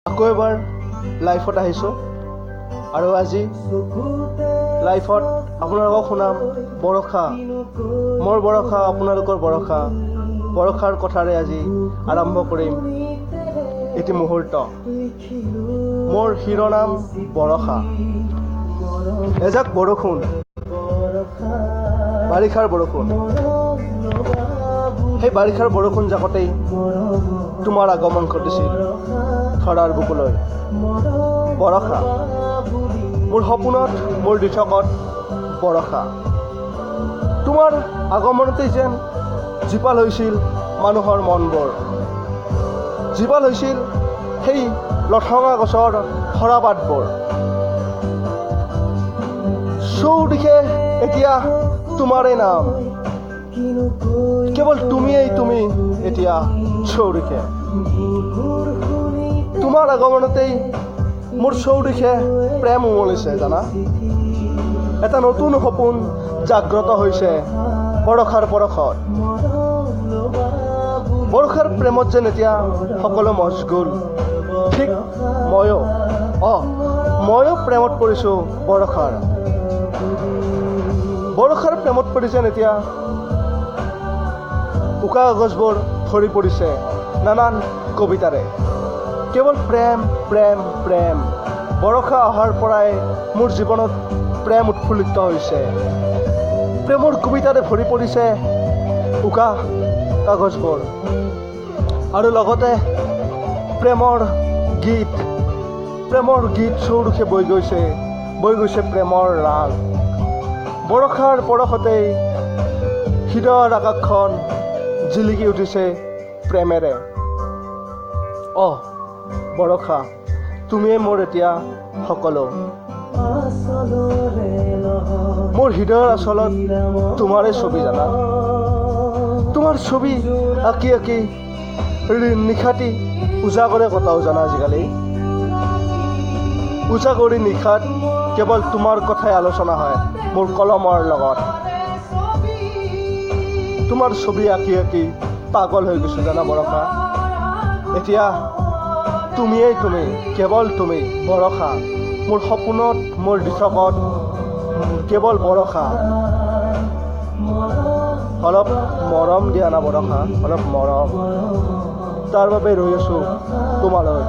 আকৌ এবাৰ লাইফত আহিছোঁ আৰু আজি লাইফত আপোনালোকক শুনাম বৰষা। মোৰ বৰষা, আপোনালোকৰ বৰষা। বৰষাৰ কথাৰে আজি আৰম্ভ কৰিম এটি মুহূৰ্ত। মোৰ শিৰোনাম বৰষা। এজাক বৰষুণ, বাৰিষাৰ বৰষুণ। সেই বাৰিষাৰ বৰষুণ জাকতেই তোমাৰ আগমন ঘটিছিল ধৰাৰ বুকুলৈ। বৰষা, মোৰ সপোনত, মোৰ দিঠকত বৰষা। তোমাৰ আগমনতেই যেন জীপাল হৈছিল মানুহৰ মনবোৰ। জীপাল হৈছিল সেই লঠঙা গছৰ সৰা পাতবোৰ। চৌদিশে এতিয়া তোমাৰে নাম, কেৱল তুমিয়েই তুমি এতিয়া চৌদিশে। তোমাৰ আগমনতেই মোৰ চৌদিশে প্ৰেম উমলিছে জানা। এটা নতুন সপোন জাগ্ৰত হৈছে বৰষাৰ পৰশত। বৰষাৰ প্ৰেমত যেন এতিয়া সকলো মচগুল। ঠিক ময়ো প্ৰেমত পৰিছোঁ বৰষাৰ। বৰষাৰ প্ৰেমত পৰি যেন এতিয়া উকা কাগজবোৰ ভৰি পৰিছে নানান কবিতাৰে। কেৱল প্ৰেম প্ৰেম প্ৰেম। বৰষা অহাৰ পৰাই মোৰ জীৱনত প্ৰেম উৎফুল্লিত হৈছে। প্ৰেমৰ কবিতাৰে ভৰি পৰিছে উকা কাগজবোৰ আৰু লগতে প্ৰেমৰ গীত চৌদিশে বৈ গৈছে প্ৰেমৰ ৰাগ। বৰষাৰ পৰশতেই হৃদয়ৰ আকাশখন জিলিকি উঠিছে প্ৰেমেৰে। বৰষা, তুমিয়ে মোৰ এতিয়া সকলো। মোৰ হৃদয়ৰ আচলত তোমাৰে ছবি জানা। তোমাৰ ছবি আঁকি আঁকি নিশাটি উজাগৰে কটাও জানা। আজিকালি উজাগৰি নিশাত কেৱল তোমাৰ কথাই আলোচনা হয় মোৰ কলমৰ লগত। তোমাৰ ছবি আঁকি আঁকি পাগল হৈ গৈছোঁ জানা বৰষা। এতিয়া তুমিয়েই তুমি, কেৱল তুমি বৰষা। মোৰ সপোনত, মোৰ দিঠকত কেৱল বৰষা। অলপ মৰম দিয়া না বৰষা, অলপ মৰম। তাৰ বাবে ৰৈ আছোঁ তোমালৈ।